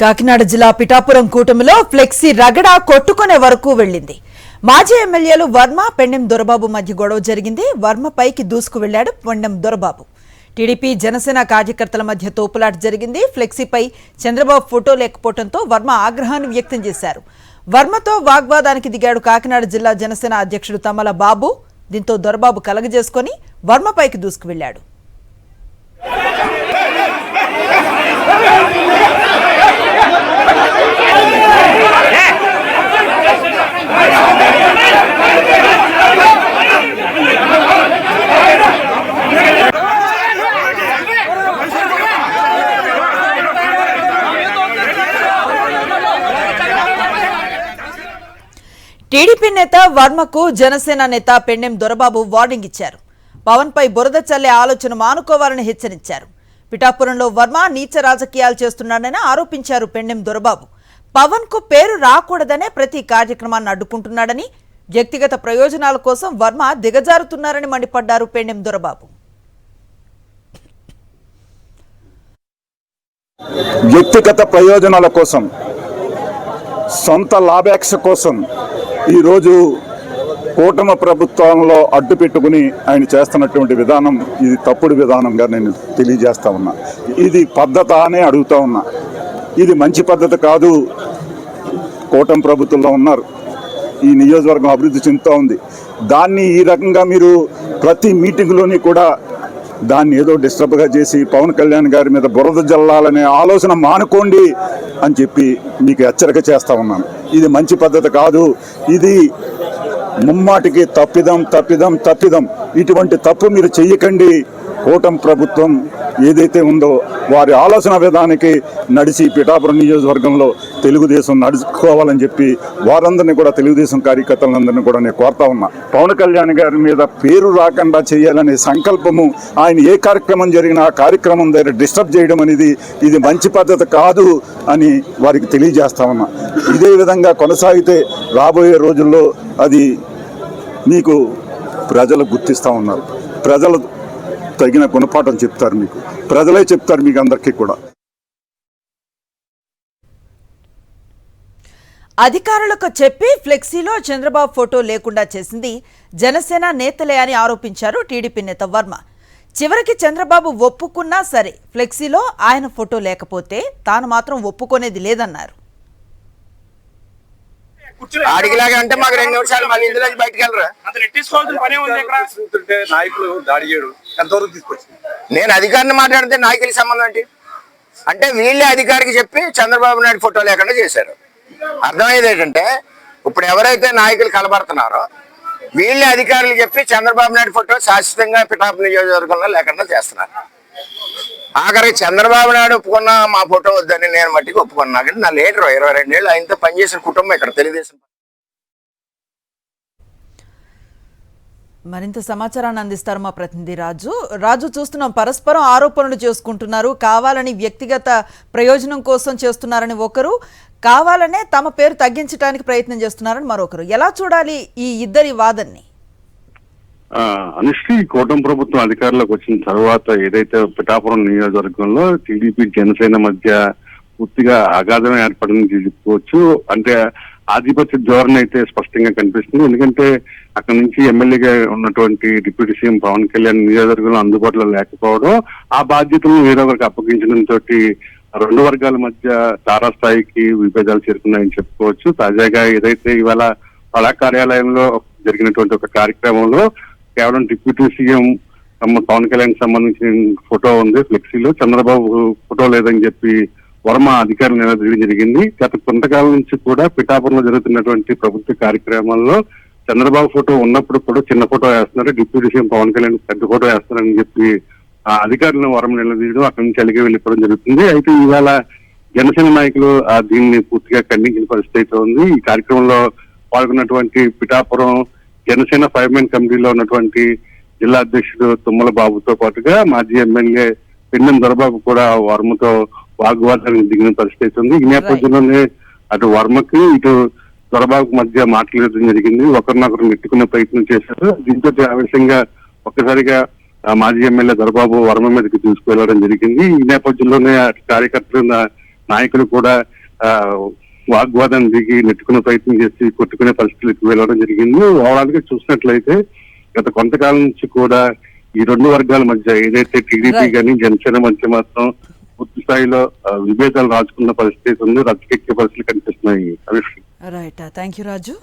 కాకినాడ జిల్లా పిఠాపురం కూటమిలో ఫ్లెక్సీ రగడ కొట్టుకునే వరకు వెళ్లింది. మాజీ ఎమ్మెల్యేలు వర్మ, పెండెం దొరబాబు మధ్య గొడవ జరిగింది. వర్మ పైకి దూసుకు వెళ్లాడు పెండెం దొరబాబు. టీడీపీ జనసేన కార్యకర్తల మధ్య తోపులాట జరిగింది. ఫ్లెక్సీపై చంద్రబాబు ఫోటో లేకపోవడంతో వర్మ ఆగ్రహాన్ని వ్యక్తం చేశారు. వర్మతో వాగ్వాదానికి దిగాడు కాకినాడ జిల్లా జనసేన అధ్యక్షుడు తమ్మల బాబు. దీంతో దొరబాబు కలగజేసుకుని వర్మ పైకి దూసుకు వెళ్లాడు. టీడీపీ నేత వర్మకు జనసేన నేత పెండెం దొరబాబు వార్నింగ్ ఇచ్చారు. పవన్ పై బురద చల్లే ఆలోచన మానుకోవాలని హెచ్చరించారు. పిఠాపురంలో వర్మ నీచ రాజకీయాలు చేస్తున్నాడని ఆరోపించారు పెండెం దొరబాబు. పవన్ కు పేరు రాకూడదనే ప్రతి కార్యక్రమాన్ని అడ్డుకుంటున్నాడని, వ్యక్తిగత ప్రయోజనాల కోసం వర్మ దిగజారుతున్నారని మండిపడ్డారు పెండెం దొరబాబు. వ్యక్తిగత ప్రయోజనాల కోసం, సొంత లాభాపేక్ష కోసం ఈరోజు కూటమి ప్రభుత్వంలో అడ్డు పెట్టుకుని ఆయన చేస్తున్నటువంటి విధానం ఇది తప్పుడు విధానంగా నేను తెలియజేస్తా ఉన్నా. ఇది పద్ధత అనే అడుగుతా ఉన్నా. ఇది మంచి పద్ధతి కాదు. కూటమి ప్రభుత్వంలో ఉన్నారు, ఈ నియోజకవర్గం అభివృద్ధి చెందుతూ ఉంది. దాన్ని ఈ రకంగా మీరు ప్రతి మీటింగ్లోని కూడా దాన్ని ఏదో డిస్టర్బ్గా చేసి పవన్ కళ్యాణ్ గారి మీద బురద జల్లాలనే ఆలోచన మానుకోండి అని చెప్పి మీకు హెచ్చరిక చేస్తా ఉన్నాను. ఇది మంచి పద్ధతి కాదు. ఇది ముమ్మాటికి తప్పిదం. ఇటువంటి తప్పు మీరు చెయ్యకండి. కూటమి ప్రభుత్వం ఏదైతే ఉందో వారి ఆలోచన విధానానికి నడిచి పిఠాపురం నియోజకవర్గంలో తెలుగుదేశం నడుచుకోవాలని చెప్పి వారందరినీ కూడా, తెలుగుదేశం కార్యకర్తలందరినీ కూడా నేను కోరుతా ఉన్నా. పవన్ కళ్యాణ్ గారి మీద పేరు రాకుండా చేయాలనే సంకల్పము, ఆయన ఏ కార్యక్రమం జరిగినా ఆ కార్యక్రమం దగ్గర డిస్టర్బ్ చేయడం అనేది ఇది మంచి పద్ధతి కాదు అని వారికి తెలియజేస్తా ఉన్నా. ఇదే విధంగా కొనసాగితే రాబోయే రోజుల్లో అది మీకు ప్రజలు గుర్తిస్తూ ఉన్నారు. ప్రజలు తగిన గుణపాఠం చెప్తారు, మీకు ప్రజలే చెప్తారు మీకు అందరికీ కూడా. అధికారులకు చెప్పి ఫ్లెక్సీలో చంద్రబాబు ఫోటో లేకుండా చేసింది జనసేన నేతలే అని ఆరోపించారు టీడీపీ నేత వర్మ. చివరికి చంద్రబాబు ఒప్పుకున్నా సరే ఫ్లెక్సీలో ఆయన ఫోటో లేకపోతే తాను మాత్రం ఒప్పుకునేది లేదన్నారు. ఆడికిలాగా అంటే మాకు 2 నిమిషాలు మళ్ళీ ఇందులో బయటకు వెళ్ళరా? నాయకులు దాడి చేయడు ఎంతవరకు తీసుకొచ్చింది. నేను అధికారిని మాట్లాడితే నాయకులకి సంబంధం ఏంటి అంటే, వీళ్ళే అధికారికి చెప్పి చంద్రబాబు నాయుడు ఫోటో లేకుండా చేశారు. అర్థమయ్యేది ఏంటంటే, ఇప్పుడు ఎవరైతే నాయకులు కలబడుతున్నారో వీళ్ళే అధికారులు చెప్పి చంద్రబాబు నాయుడు ఫోటో శాశ్వతంగా పిఠాపురం నియోజకవర్గంలో లేకుండా చేస్తున్నారు. ఆఖరికి చంద్రబాబు నాయుడు ఒప్పుకున్నా మా ఫోటో వద్దని నేను మట్టికి ఒప్పుకున్నా. కానీ నా లీడరు 22 ఏళ్ళు ఆయనతో పనిచేసిన కుటుంబం ఇక్కడ తెలుగుదేశం. మరింత సమాచారాన్ని అందిస్తారు మా ప్రతినిధి రాజు. చూస్తున్నాం, పరస్పరం ఆరోపణలు చేసుకుంటున్నారు. కావాలని వ్యక్తిగత ప్రయోజనం కోసం చేస్తున్నారని ఒకరు, కావాలనే తమ పేరు తగ్గించడానికి ప్రయత్నం చేస్తున్నారని మరొకరు. ఎలా చూడాలి ఈ ఇద్దరి వాదన్ని? అనుశ్రీ, కూటమి ప్రభుత్వం అధికారంలోకి వచ్చిన తర్వాత ఏదైతే పిఠాపురం నియోజకవర్గంలో టీడీపీ జనసేన మధ్య పూర్తిగా అగాధం ఏర్పడింది చెప్పుకోవచ్చు. అంటే ఆధిపత్య ధోరణి అయితే స్పష్టంగా కనిపిస్తుంది. ఎందుకంటే అక్కడ నుంచి ఎమ్మెల్యేగా ఉన్నటువంటి డిప్యూటీ సీఎం పవన్ కళ్యాణ్ నియోజకవర్గంలో అందుబాటులో లేకపోవడం, ఆ బాధ్యతలను వేరొకరికి అప్పగించడంతో 2 వర్గాల మధ్య తారాస్థాయికి విభేదాలు చేరుకున్నాయని చెప్పుకోవచ్చు. తాజాగా ఏదైతే ఇవాళ కళా కార్యాలయంలో జరిగినటువంటి ఒక కార్యక్రమంలో కేవలం డిప్యూటీ సీఎం పవన్ కళ్యాణ్ సంబంధించిన ఫోటో ఉంది ఫ్లెక్సీలో, చంద్రబాబు ఫోటో లేదని చెప్పి వర్మ అధికారులు నిలదీయడం జరిగింది. గత కొంతకాలం నుంచి కూడా పిఠాపురంలో జరుగుతున్నటువంటి ప్రభుత్వ కార్యక్రమాల్లో చంద్రబాబు ఫోటో ఉన్నప్పుడు కూడా చిన్న ఫోటో వేస్తున్నారు, డిప్యూటీ సీఎం పవన్ కళ్యాణ్ పెద్ద ఫోటో వేస్తున్నారని చెప్పి ఆ అధికారులను వర్మ నిలదీయడం, అక్కడి నుంచి అలిగే వెళ్ళిపోవడం జరుగుతుంది. అయితే ఇవాళ జనసేన నాయకులు దీన్ని పూర్తిగా ఖండించిన పరిస్థితి అయితే ఉంది. ఈ కార్యక్రమంలో పాల్గొన్నటువంటి పిఠాపురం జనసేన 5-మెన్ కమిటీలో ఉన్నటువంటి జిల్లా అధ్యక్షుడు తుమ్మల బాబుతో పాటుగా మాజీ ఎమ్మెల్యే పెండెం దొరబాబు కూడా వర్మతో వాగ్వాదానికి దిగిన పరిస్థితి ఉంది. ఈ నేపథ్యంలోనే అటు వర్మకి ఇటు దొరబాబు మధ్య మాట్లాడడం జరిగింది. ఒకరినొకరు నెట్టుకునే ప్రయత్నం చేశారు. దీంతో ఆవేశంగా ఒక్కసారిగా మాజీ ఎమ్మెల్యే దొరబాబు వర్మ మీదకి తీసుకువెళ్లడం జరిగింది. ఈ నేపథ్యంలోనే కార్యకర్తలు నాయకులు కూడా వాగ్వాదం దిగి నెట్టుకునే ప్రయత్నం చేసి కొట్టుకునే పరిస్థితులకు వెళ్ళడం జరిగింది. ఓవరాల్ గా చూసినట్లయితే గత కొంతకాలం నుంచి కూడా ఈ రెండు వర్గాల మధ్య ఏదైతే టీడీపీ కానీ జనసేన మధ్య మాత్రం పూర్తి స్థాయిలో విభేదాలు రాజుకున్న పరిస్థితి ఉంది, రచ్చకెక్కే పరిస్థితులు కనిపిస్తున్నాయి. Right, thank you Raju.